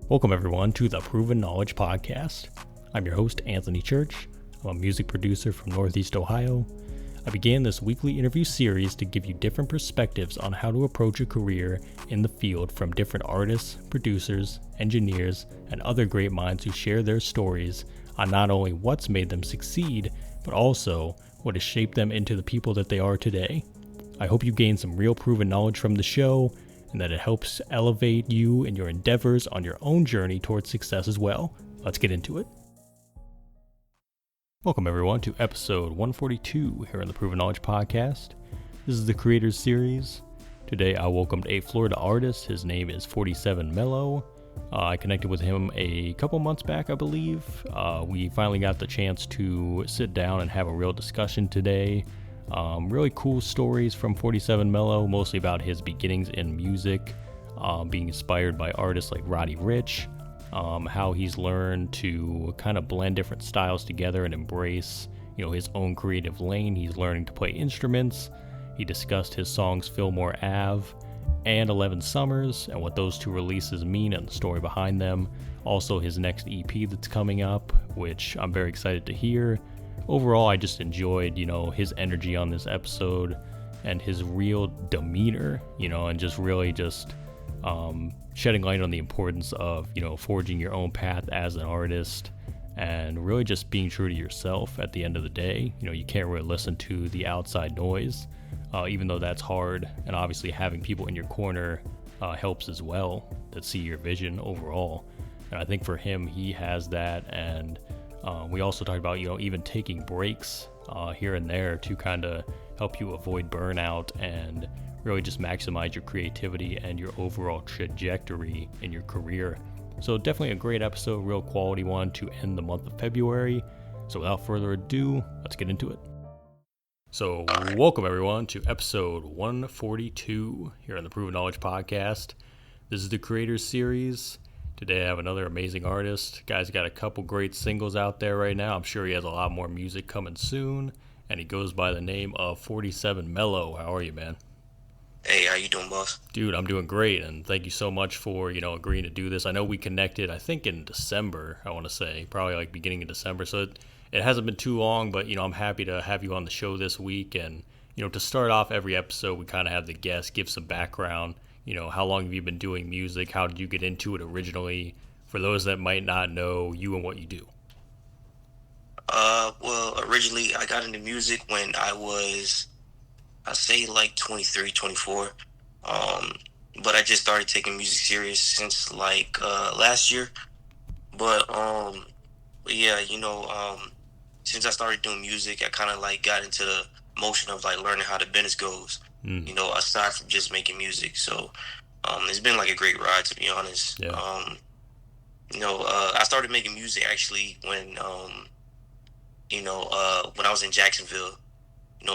Welcome everyone to the Proven Knowledge Podcast. I'm your host, Anthony Church. I'm a music producer from Northeast Ohio. I began this weekly interview series to give you different perspectives on how to approach a career in the field from different artists, producers, engineers, and other great minds who share their stories on not only what's made them succeed, but also what has shaped them into the people that they are today. I hope you gain some real proven knowledge from the show, and that it helps elevate you in your endeavors on your own journey towards success as well. Let's get into it. Welcome everyone to episode 142 here on the Proven Knowledge Podcast. This is the Creators Series. Today I welcomed a Florida artist. His name is 47Mello. I connected with him a couple months back, I believe. We finally got the chance to sit down and have a real discussion today. Really cool stories from 47Mello, mostly about his beginnings in music, being inspired by artists like Roddy Ricch, how he's learned to kind of blend different styles together and embrace, his own creative lane. He's learning to play instruments. He discussed his songs Fillmore Avee and 11 Summers and what those two releases mean and the story behind them. Also his next EP that's coming up, which I'm very excited to hear. Overall, I just enjoyed, his energy on this episode and his real demeanor, and just really shedding light on the importance of, forging your own path as an artist and really just being true to yourself at the end of the day. You can't really listen to the outside noise, even though that's hard. And obviously having people in your corner helps as well that see your vision overall. And I think for him, he has that. And we also talked about, even taking breaks here and there to kind of help you avoid burnout and really just maximize your creativity and your overall trajectory in your career. So definitely a great episode, real quality one to end the month of February. So without further ado, let's get into it. So welcome everyone to episode 142 here on the Proven Knowledge Podcast. This is the Creators Series. Today I have another amazing artist. Guy's got a couple great singles out there right now. I'm sure he has a lot more music coming soon. And he goes by the name of 47Mello. How are you, man? Hey, how you doing, boss? Dude, I'm doing great. And thank you so much for, agreeing to do this. I know we connected, I think in December, I want to say. Probably like beginning of December. So it hasn't been too long, but, I'm happy to have you on the show this week. And, to start off every episode, we kind of have the guest give some background. How long have you been doing music? How did you get into it originally? For those that might not know you and what you do. Well, originally I got into music when I was, I'd say like 23, 24. But I just started taking music serious since like last year. But yeah, since I started doing music, I kind of like got into the motion of like learning how the business goes. Aside from just making music. So it's been like a great ride, to be honest. Yeah. I started making music actually when I was in Jacksonville,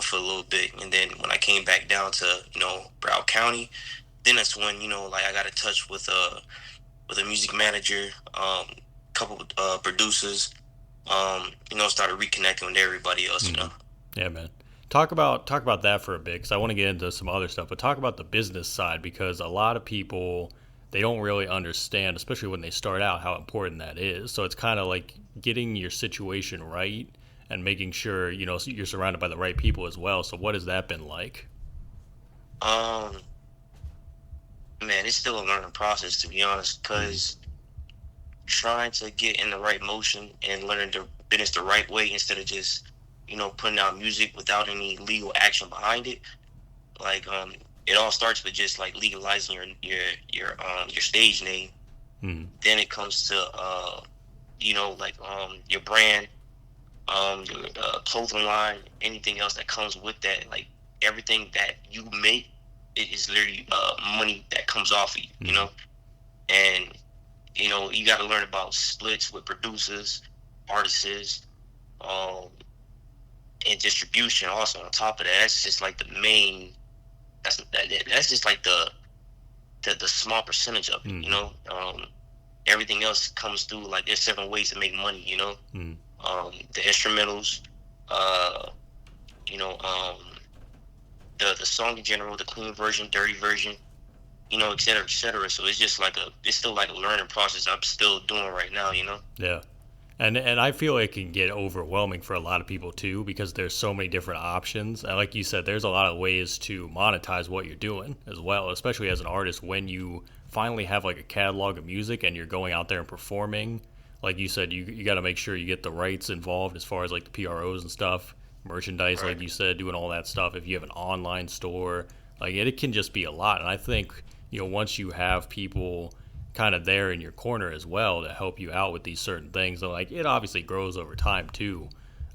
for a little bit. And then when I came back down to, Broward County, then that's when, I got in touch with a music manager, couple producers, started reconnecting with everybody else, Yeah, man. Talk about that for a bit, because I want to get into some other stuff, but talk about the business side, because a lot of people, they don't really understand, especially when they start out, how important that is. So it's kind of like getting your situation right and making sure, you're surrounded by the right people as well. So what has that been like? Man, it's still a learning process, to be honest, because trying to get in the right motion and learning the business the right way instead of just putting out music without any legal action behind it. Like, it all starts with just like legalizing your stage name. Then it comes to your brand, your clothing line, anything else that comes with that. Like everything that you make, it is literally money that comes off of you, And you got to learn about splits with producers, artists, and distribution also on top of that. That's just like the main, that's just like the small percentage of it. Everything else comes through, like there's 7 ways to make money, the instrumentals, the song in general, the clean version, dirty version, et cetera, et cetera. So it's still like a learning process I'm still doing right now, Yeah. And I feel it can get overwhelming for a lot of people too because there's so many different options. And like you said, there's a lot of ways to monetize what you're doing as well, especially as an artist when you finally have like a catalog of music and you're going out there and performing. Like you said, you got to make sure you get the rights involved as far as like the PROs and stuff, merchandise, Right. like you said, doing all that stuff. If you have an online store, like it can just be a lot. And I think, once you have people kind of there in your corner as well to help you out with these certain things. And like it obviously grows over time too,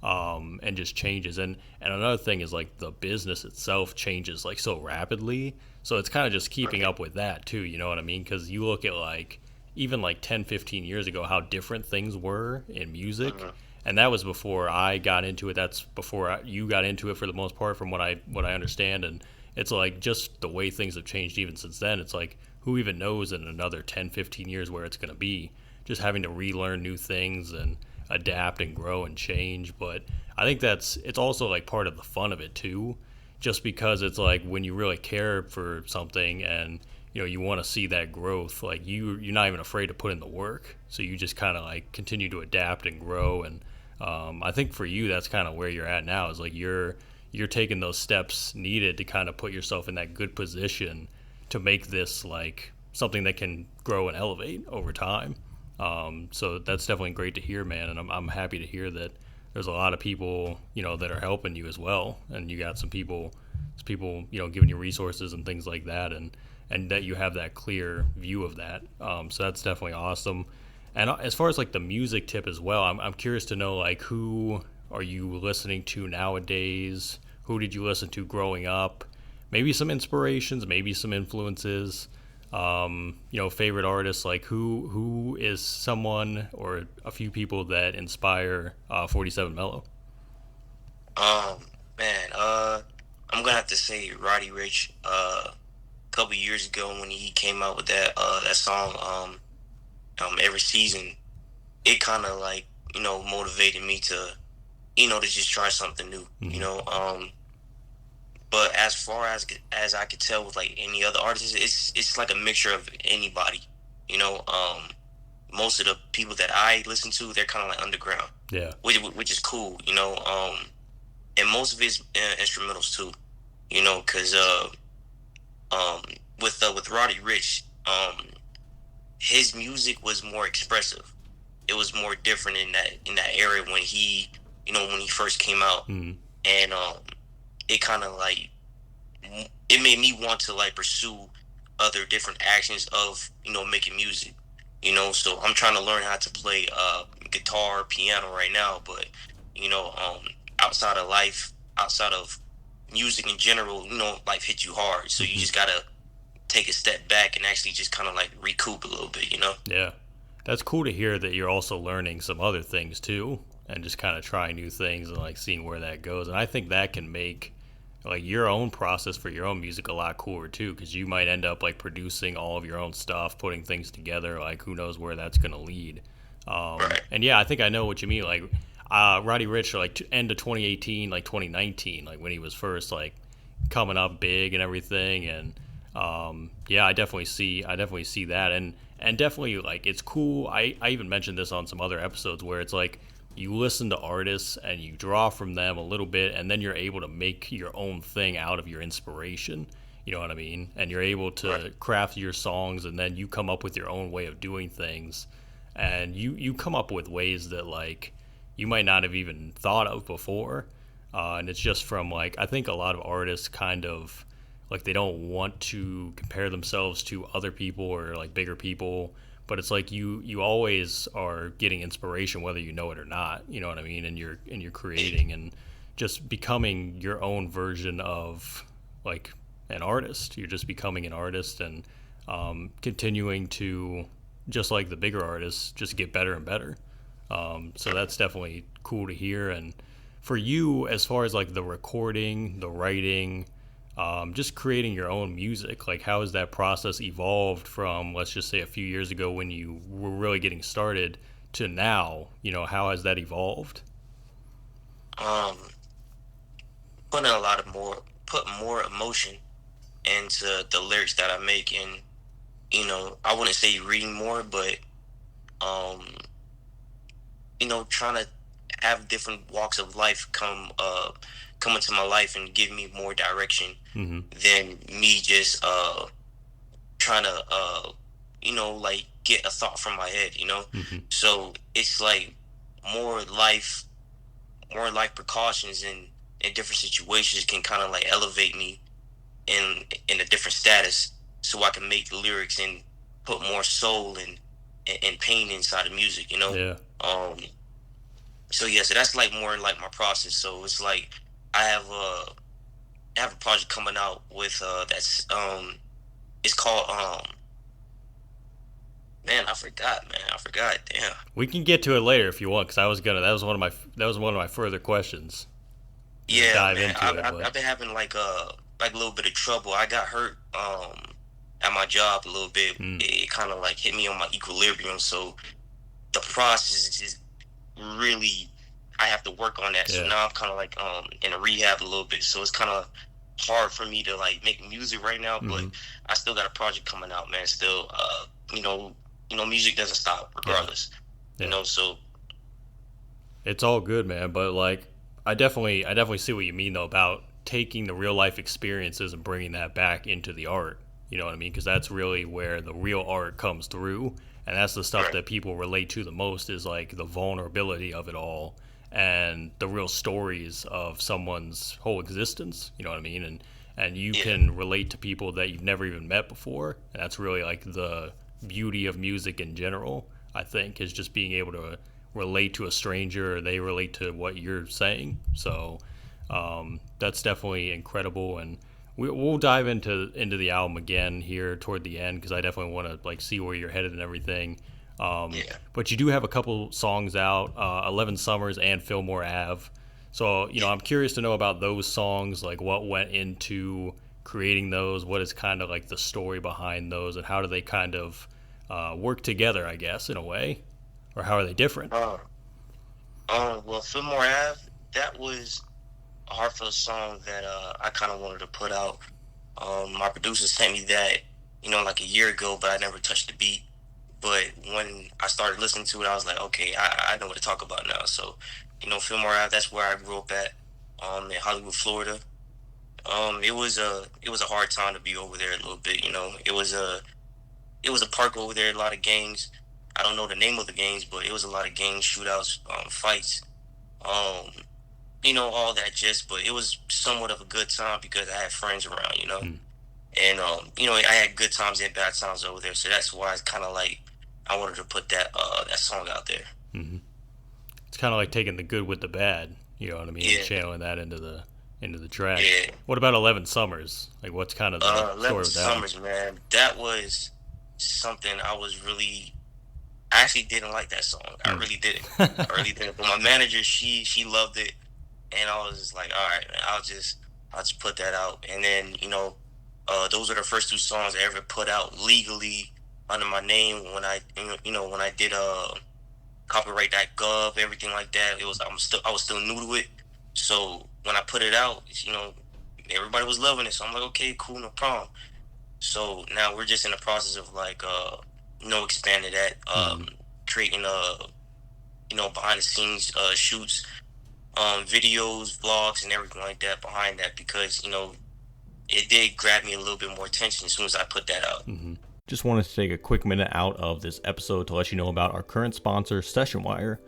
and just changes. And another thing is like the business itself changes like so rapidly. So it's kind of just keeping Right. up with that too. You know what I mean? Because you look at like even like 10, 15 years ago, how different things were in music. Uh-huh. And that was before I got into it. That's before you got into it for the most part, from what I understand. And it's like just the way things have changed even since then. It's like who even knows in another 10, 15 years where it's going to be. Just having to relearn new things and adapt and grow and change. But I think it's also like part of the fun of it too, just because it's like when you really care for something and you want to see that growth, like you're not even afraid to put in the work, so you just kind of like continue to adapt and grow. And I think for you that's kind of where you're at now, is like you're taking those steps needed to kind of put yourself in that good position to make this like something that can grow and elevate over time. So that's definitely great to hear, man. And I'm happy to hear that there's a lot of people, that are helping you as well. And you got some people, giving you resources and things like that. And that you have that clear view of that. So that's definitely awesome. And as far as like the music tip as well, I'm curious to know like who are you listening to nowadays? Who did you listen to growing up? Maybe some inspirations, maybe some influences. Favorite artists, like who is someone or a few people that inspire 47Mello? Um, Man, I'm gonna have to say Roddy Ricch. A couple years ago when he came out with that song, every season, it kind of like motivated me to just try something new. Mm-hmm. But as far as I could tell with like any other artists, it's like a mixture of anybody. You know, most of the people that I listen to, they're kind of like underground, Yeah. which is cool. And most of it's instrumentals too. Because um, with Roddy Ricch, his music was more expressive. It was more different in that area when he first came out, Mm-hmm. and it kind of like it made me want to like pursue other different actions of making music. So I'm trying to learn how to play guitar, piano right now, but you know, um, outside of music in general, life hits you hard. So you Mm-hmm. just gotta take a step back and actually just kind of like recoup a little bit. Yeah. That's cool to hear that you're also learning some other things too, and just kind of trying new things and like seeing where that goes. And I think that can make like your own process for your own music a lot cooler too, because you might end up like producing all of your own stuff, putting things together. Like who knows where that's gonna lead. Right. And yeah, I think I know what you mean. Like Roddy Ricch, like end of 2018, like 2019, like when he was first like coming up big and everything. And yeah, I definitely see that. And definitely like it's cool. I even mentioned this on some other episodes where it's like you listen to artists and you draw from them a little bit, and then you're able to make your own thing out of your inspiration. You know what I mean? And you're able Right. to craft your songs, and then you come up with your own way of doing things, and you come up with ways that like you might not have even thought of before. And it's just from like I think a lot of artists kind of like they don't want to compare themselves to other people or like bigger people, but it's like you always are getting inspiration whether you know it or not. You know what I mean? And you're creating and just becoming your own version of like an artist. You're just becoming an artist and continuing to, just like the bigger artists, just get better and better. So that's definitely cool to hear. And for you, as far as like the recording, the writing, just creating your own music, like how has that process evolved from, let's just say, a few years ago when you were really getting started to now? How has that evolved? Um, putting a lot of more put more emotion into the lyrics that I make, and I wouldn't say reading more, but um, trying to have different walks of life come into my life and give me more direction Mm-hmm. than me just trying to like get a thought from my head. Mm-hmm. So it's like more life more life precautions in different situations can kind of like elevate me in a different status, so I can make lyrics and put more soul and pain inside of music. Yeah. um so yeah, so that's like more like my process. So it's like I have a project coming out with it's called man, I forgot, damn. We can get to it later if you want, because that was one of my further questions. Just Yeah, dive man, into it, but I've been having like a little bit of trouble. I got hurt at my job a little bit. It kind of like hit me on my equilibrium. So the process is really, I have to work on that. Yeah. So now I'm kind of like in a rehab a little bit. So it's kind of hard for me to like make music right now. But I still got a project coming out, man. Still, music doesn't stop regardless. Yeah. So it's all good, man. But like, I definitely see what you mean though about taking the real life experiences and bringing that back into the art. You know what I mean? Because that's really where the real art comes through, and that's the stuff that people relate to the most, is like the vulnerability of it all and the real stories of someone's whole existence. You know what I mean? And you can relate to people that you've never even met before, and that's really like the beauty of music in general. I think is just being able to relate to a stranger, or they relate to what you're saying. So that's definitely incredible, and we'll dive into the album again here toward the end, because I definitely want to like see where you're headed and everything. But you do have a couple songs out, 11 Summers and Fillmore Ave. So I'm curious to know about those songs, like what went into creating those, what is kind of like the story behind those, and how do they kind of work together, I guess, in a way, or how are they different? Well, Fillmore Ave, that was a heartfelt song that I kind of wanted to put out. My producer sent me that, like a year ago, but I never touched the beat. But when I started listening to it, I was like, okay, I know what to talk about now. So, Fillmore Ave, that's where I grew up at, in Hollywood, Florida. It was a hard time to be over there a little bit. It was a park over there, a lot of gangs. I don't know the name of the gangs, but it was a lot of gang shootouts, fights, all that but it was somewhat of a good time because I had friends around. And, I had good times and bad times over there. So that's why it's kind of like I wanted to put that song out there. Mm-hmm. It's kind of like taking the good with the bad, you know what I mean? Yeah. And channeling that into the track. Yeah. What about 11 Summers? Like, what's kind of the story with that? 11 Summers, man. That was something I actually didn't like that song. I really didn't. But my manager, she loved it, and I was just like, all right, man, I'll just put that out. And then those are the first two songs I ever put out legally under my name when I did copyright.gov, everything like that. I was still new to it, so when I put it out, everybody was loving it. So I'm like, okay, cool, no problem. So now we're just in the process of like expanding that, creating behind the scenes shoots, videos, vlogs, and everything like that behind that, because it did grab me a little bit more attention as soon as I put that out. Just wanted to take a quick minute out of this episode to let you know about our current sponsor, SessionWire.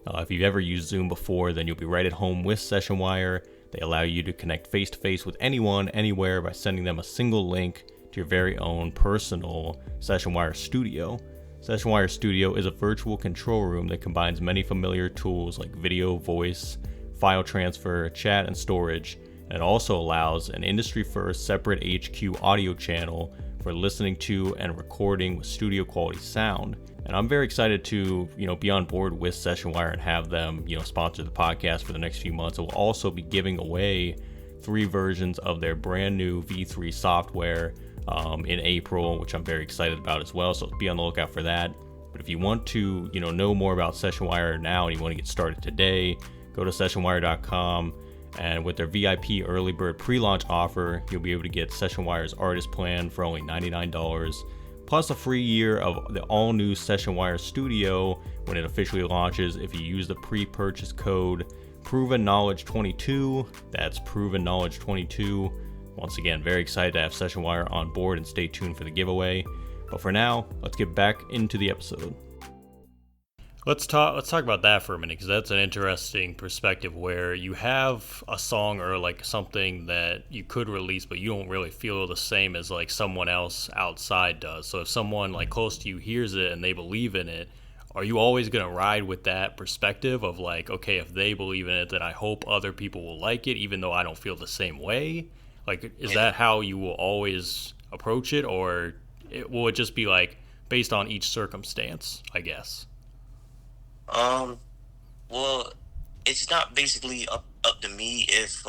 If you've ever used Zoom before, then you'll be right at home with SessionWire. They allow you to connect face-to-face with anyone, anywhere, by sending them a single link to your very own personal SessionWire Studio. SessionWire Studio is a virtual control room that combines many familiar tools like video, voice, file transfer, chat, and storage. And it also allows an industry-first separate HQ audio channel for listening to and recording with studio quality sound. And I'm very excited to, be on board with SessionWire and have them, sponsor the podcast for the next few months. We'll also be giving away 3 versions of their brand new V3 software in April, which I'm very excited about as well. So be on the lookout for that. But if you want to, know more about SessionWire now and you want to get started today, go to sessionwire.com. And with their VIP early bird pre-launch offer, you'll be able to get SessionWire's artist plan for only $99, plus a free year of the all-new Session Wire Studio when it officially launches if you use the pre-purchase code Proven Knowledge 22. That's Proven Knowledge 22. Once again, very excited to have Session Wire on board, and stay tuned for the giveaway. But for now, let's get back into the episode. Let's talk about that for a minute, because that's an interesting perspective where you have a song or like something that you could release, but you don't really feel the same as like someone else outside does. So if someone like close to you hears it and they believe in it, are you always going to ride with that perspective of like, okay, if they believe in it, then I hope other people will like it, even though I don't feel the same way? Like, is that how you will always approach it, or will it just be like based on each circumstance, I guess? Well, it's not basically up to me if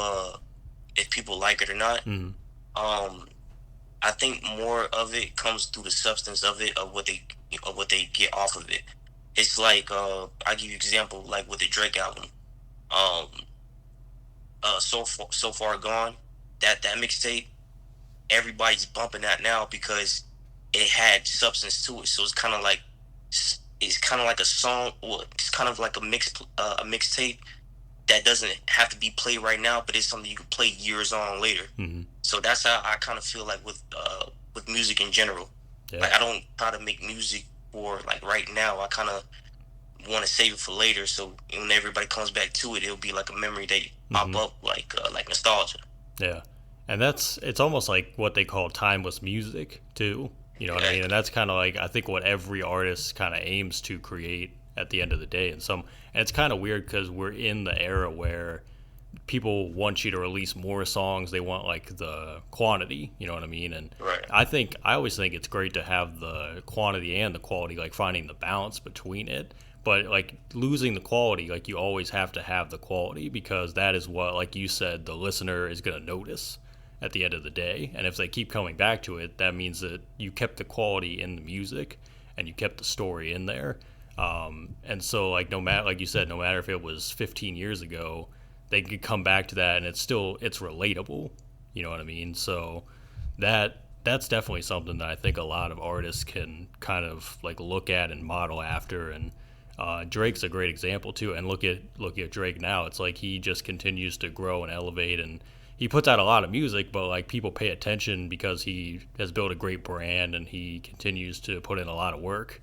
people like it or not. Mm-hmm. I think more of it comes through the substance of it, of what they get off of it. It's like I give you an example, like with the Drake album, so far gone, that mixtape, everybody's bumping that now because it had substance to it. So it's kind of like a song, or it's kind of like a mixtape that doesn't have to be played right now, but it's something you can play years on later. Mm-hmm. So that's how I kind of feel like with music in general. Yeah. Like, I don't try to make music for like right now. I kind of want to save it for later, so when everybody comes back to it, it'll be like a memory that pop up, like nostalgia. Yeah, and it's almost like what they call timeless music too. You know what I mean? And that's kind of like, I think, what every artist kind of aims to create at the end of the day. And it's kind of weird because we're in the era where people want you to release more songs. They want like the quantity, you know what I mean? And Right. I always think it's great to have the quantity and the quality, like finding the balance between it. But like losing the quality, like you always have to have the quality, because that is what, like you said, the listener is going to notice at the end of the day. And if they keep coming back to it, that means that you kept the quality in the music and you kept the story in there. And so like, no matter, like you said, no matter if it was 15 years ago, they could come back to that and it's relatable. You know what I mean? So that's definitely something that I think a lot of artists can kind of like look at and model after. And Drake's a great example too. And look at Drake now. It's like he just continues to grow and elevate, and he puts out a lot of music, but like people pay attention because he has built a great brand and he continues to put in a lot of work.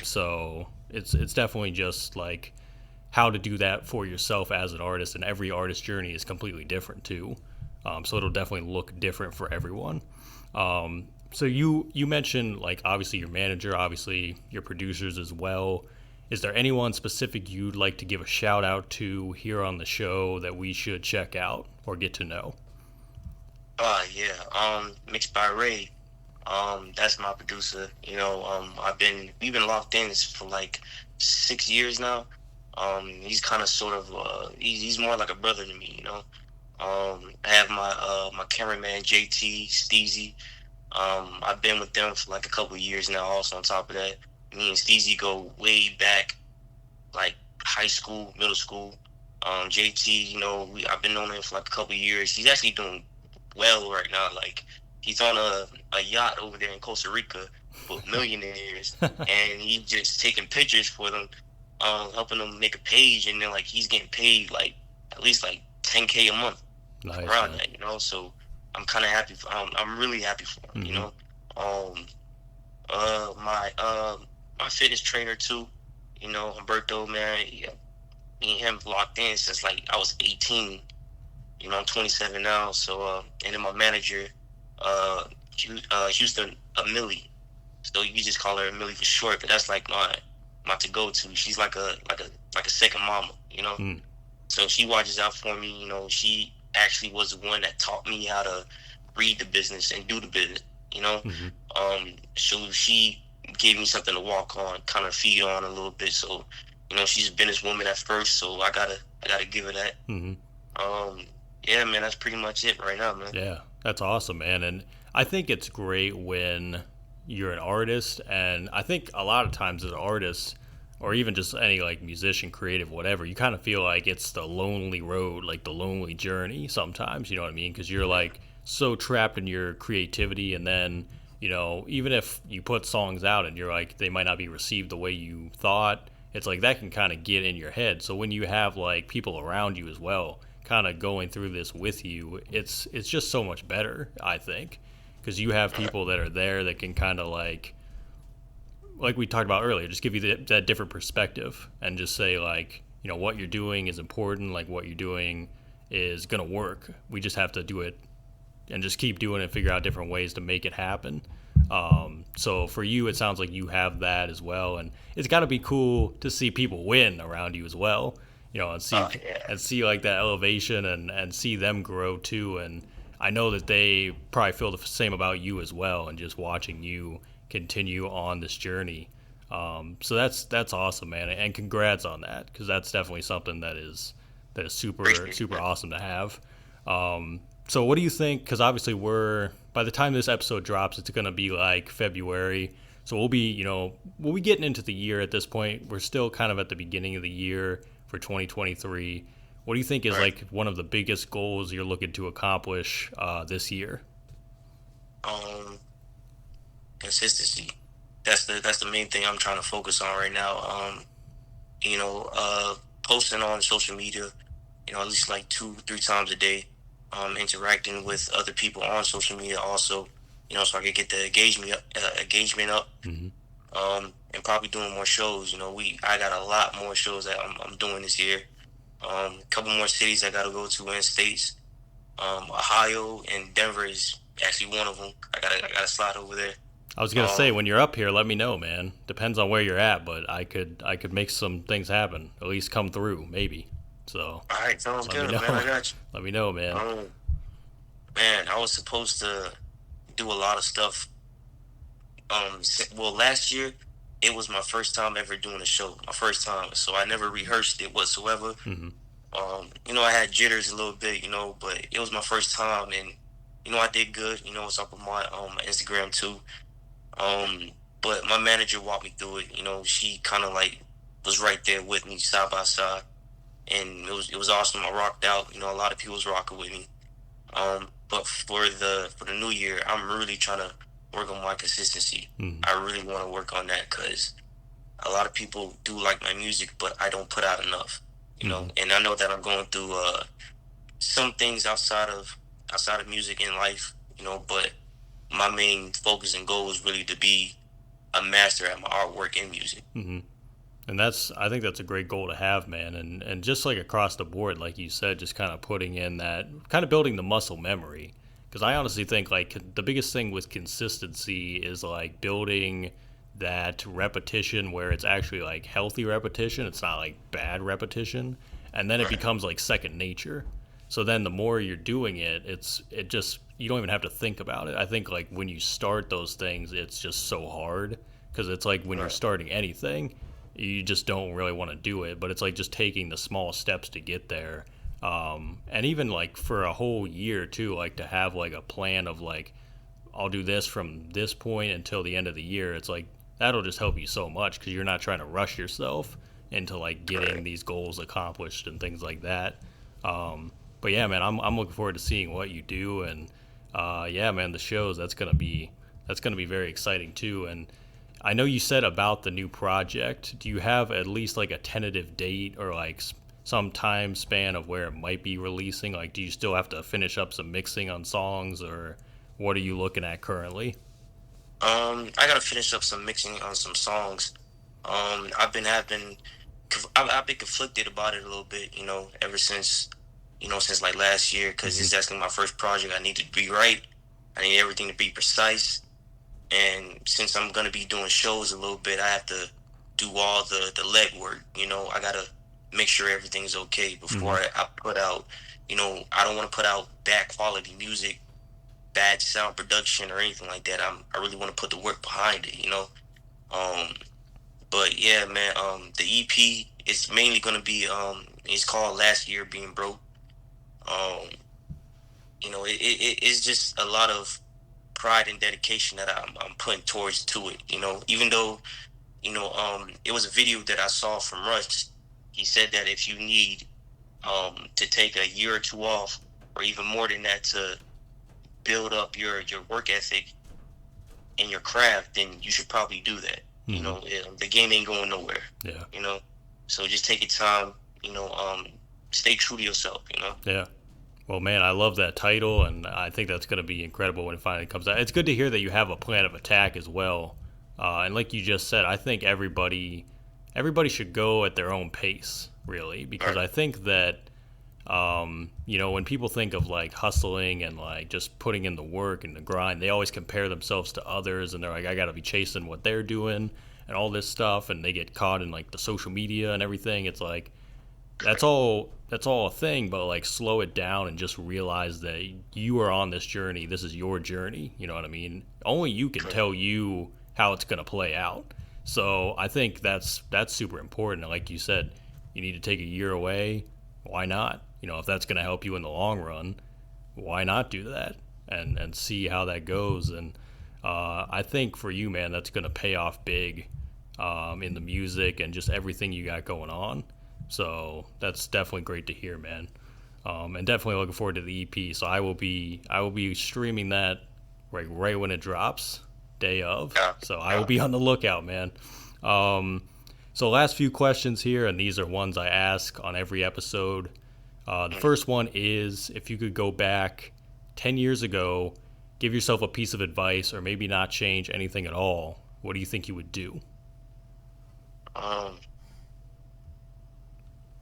So it's definitely just like how to do that for yourself as an artist, and every artist journey is completely different too. So it'll definitely look different for everyone. So you mentioned like obviously your manager, obviously your producers as well. Is there anyone specific you'd like to give a shout out to here on the show that we should check out or get to know? Mixed by Ray. That's my producer. You know, we've been locked in for like 6 years now. He's kind of sort of he's more like a brother to me, you know. I have my cameraman JT Steezy. I've been with them for like a couple of years now. Also, on top of that, me and Steezy go way back, like high school, middle school. JT, you know, I've been knowing him for like a couple of years. He's actually doing well right now. Like, he's on a yacht over there in Costa Rica with millionaires, and he's just taking pictures for them, helping them make a page, and then like he's getting paid like at least like $10K a month. Nice, around man. that, you know. So I'm kind of happy. I'm really happy for him, you know. My fitness trainer too, you know, Humberto, man. Yeah, me and him locked in since like I was 18. You know, I'm 27 now. So and then my manager, Houston Millie. So you just call her Millie for short, but that's like my to go to. She's like a second mama, you know. So she watches out for me. You know, she actually was the one that taught me how to read the business and do the business, you know. So she gave me something to walk on, kind of feed on a little bit. So, you know, she's a businesswoman at first, so I gotta give her that. Yeah, man, that's pretty much it right now, man. Yeah, that's awesome, man. And I think it's great when you're an artist, and I think a lot of times as an artist, or even just any like musician, creative, whatever, you kind of feel like it's the lonely road, like the lonely journey sometimes, you know what I mean? Because you're like so trapped in your creativity, and then even if you put songs out and you're like, they might not be received the way you thought, it's like that can kind of get in your head. So when you have like people around you as well, kind of going through this with you, it's just so much better, I think, because you have people that are there that can kind of like we talked about earlier, just give you that different perspective and just say like, what you're doing is important, like what you're doing is gonna work. We just have to do it and just keep doing it, figure out different ways to make it happen. So for you, it sounds like you have that as well, and it's got to be cool to see people win around you as well, and see Yeah. and see like that elevation and see them grow too. And I know that they probably feel the same about you as well, and just watching you continue on this journey. So that's awesome, man, and congrats on that, because that's definitely something that is super Appreciate super that. awesome to have. So what do you think? Because obviously by the time this episode drops, it's gonna be like February. So we'll be getting into the year at this point. We're still kind of at the beginning of the year for 2023. What do you think is Right. like one of the biggest goals you're looking to accomplish this year? Um, Consistency. That's the main thing I'm trying to focus on right now. You know, uh, Posting on social media, at least like 2, 3 times a day. Interacting with other people on social media also, so I could get the engagement up. Hmm. And probably doing more shows. I got a lot more shows that I'm doing this year. A couple more cities I got to go to in states. Ohio and Denver is actually one of them. I gotta slide over there. I was gonna say, Um, when you're up here, let me know, man. Depends on where you're at, but I could make some things happen. At least come through, maybe. So all right, sounds let me good, man. know. I got Let me know, you. man. Man, I was supposed to do a lot of stuff. Well, last year it was my first time ever doing a show, my first time, so I never rehearsed it whatsoever. Hmm. I had jitters a little bit, but it was my first time, and I did good. It's up on my Instagram too. Um, but my manager walked me through it. She kind of like was right there with me, side by side, and it was awesome. I rocked out. A lot of people was rocking with me. But for the new year, I'm really trying to work on my consistency. Hmm. I really want to work on that because a lot of people do like my music, but I don't put out enough. Hmm. And I know that I'm going through some things outside of music in life. But my main focus and goal is really to be a master at my artwork and music. Hmm. And I think that's a great goal to have, man. And just like across the board, like you said, just kind of putting in that, kind of building the muscle memory. Because I honestly think like the biggest thing with consistency is like building that repetition where it's actually like healthy repetition. It's not like bad repetition, and then it Right. becomes like second nature. So then the more you're doing it, it just, you don't even have to think about it. I think like when you start those things, it's just so hard, because it's like when you're Right. starting anything, you just don't really want to do it. But it's like just taking the small steps to get there. And even like for a whole year too, like to have like a plan of like, I'll do this from this point until the end of the year. It's like that'll just help you so much, because you're not trying to rush yourself into like getting Right. these goals accomplished and things like that. But yeah, man, I'm looking forward to seeing what you do. And yeah, man, the shows, that's gonna be very exciting too. And I know you said about the new project. Do you have at least like a tentative date, or like some time span of where it might be releasing? Like, do you still have to finish up some mixing on songs, or what are you looking at currently? I gotta finish up some mixing on some songs. I've been conflicted about it a little bit, ever since like last year, because Hmm. it's actually my first project. I need to be right. I need everything to be precise. And since I'm gonna be doing shows a little bit, I have to do all the legwork. I gotta make sure everything's okay before Hmm. I put out. I don't want to put out bad quality music, bad sound production, or anything like that. I really want to put the work behind it. Um, but yeah, man. The EP is mainly gonna be it's called Last Year Being Broke. Um, it's just a lot of pride and dedication that I'm putting towards to it. Even though it was a video that I saw from Rush. He said that if you need to take a year or two off, or even more than that, to build up your work ethic in your craft, then you should probably do that. You know, the game ain't going nowhere. Yeah. You know, so just take your time. You know, stay true to yourself. You know. Yeah. Well, man, I love that title, and I think that's going to be incredible when it finally comes out. It's good to hear that you have a plan of attack as well. And like you just said, I think everybody should go at their own pace, really, because I think that, you know, when people think of like hustling and like just putting in the work and the grind, they always compare themselves to others, and they're like, I got to be chasing what they're doing and all this stuff, and they get caught in like the social media and everything. It's like, that's all a thing, but like slow it down and just realize that you are on this journey. This is your journey. You know what I mean? Only you can tell you how it's going to play out. So I think that's super important. And like you said, you need to take a year away. Why not? You know, if that's going to help you in the long run, why not do that and see how that goes? And I think for you, man, that's going to pay off big in the music and just everything you got going on. So that's definitely great to hear, man. And definitely looking forward to the EP. So I will be streaming that right when it drops, day of. So I will be on the lookout, man. So last few questions here, and these are ones I ask on every episode. The first one is, if you could go back 10 years ago, give yourself a piece of advice, or maybe not change anything at all, what do you think you would do?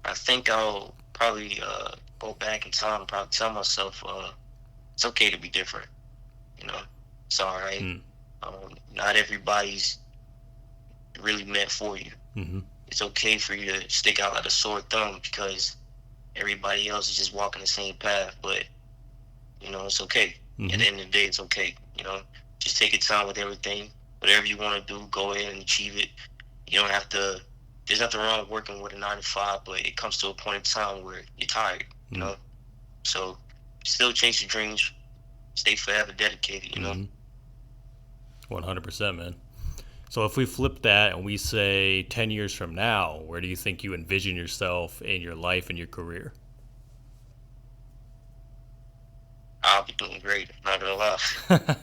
I think I'll probably go back in time and probably tell myself it's okay to be different. You know, it's all right. Not everybody's really meant for you. It's okay for you to stick out like a sore thumb because everybody else is just walking the same path. But, you know, it's okay. At the end of the day, it's okay. You know, just take your time with everything. Whatever you want to do, go ahead and achieve it. You don't have to. There's nothing wrong with working with a 9-to-5, but it comes to a point in time where you're tired, you know? So still chase your dreams, stay forever dedicated, you know? 100%, man. So if we flip that and we say 10 years from now, where do you think you envision yourself in your life and your career? I'll be doing great, not gonna lie.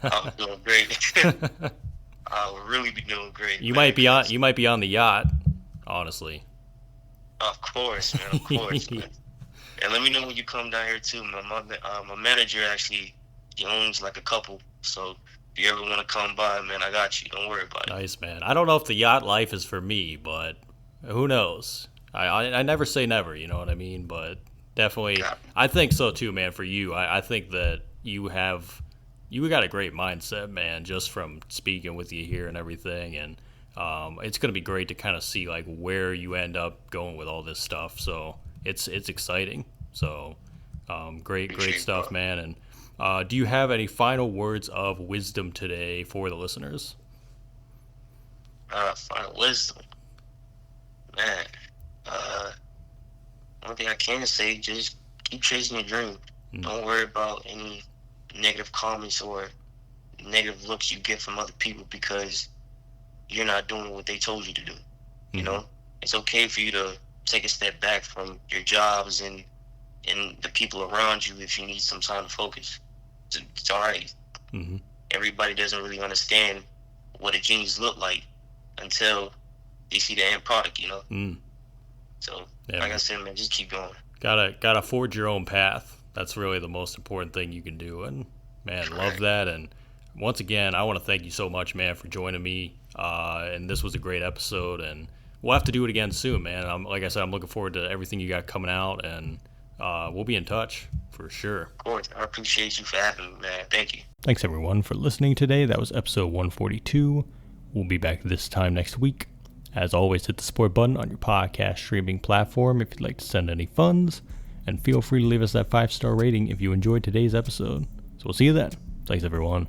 I'll be doing great. I'll really be doing great. You might be on the yacht. Honestly. Of course, man. Of course, man. And let me know when you come down here too. My manager actually, he owns like a couple. So if you ever want to come by, man, I got you. Don't worry about it. Nice, man. I don't know if the yacht life is for me, but who knows? I never say never. You know what I mean? But definitely, I think so too, man. For you, I think that you got a great mindset, man. Just from speaking with you here and everything, and it's going to be great to kind of see like where you end up going with all this stuff. So it's exciting. So great stuff, man. And do you have any final words of wisdom today for the listeners? Final wisdom, man. One thing I can say, just keep chasing your dream. Don't worry about any negative comments or negative looks you get from other people because you're not doing what they told you to do. You know, it's okay for you to take a step back from your jobs and the people around you if you need some time to focus. It's all right. Everybody doesn't really understand what a genius look like until they see the end product, you know. So, like I said, man, just keep going. Gotta forge your own path. That's really the most important thing you can do. And man, love that. And once again, I want to thank you so much, man, for joining me. And this was a great episode, and we'll have to do it again soon, man. Like I said, I'm looking forward to everything you got coming out, and we'll be in touch for sure. Of course. I appreciate you for having me, man. Thank you. Thanks, everyone, for listening today. That was episode 142. We'll be back this time next week. As always, hit the support button on your podcast streaming platform if you'd like to send any funds, and feel free to leave us that 5-star rating if you enjoyed today's episode. So we'll see you then. Thanks, everyone.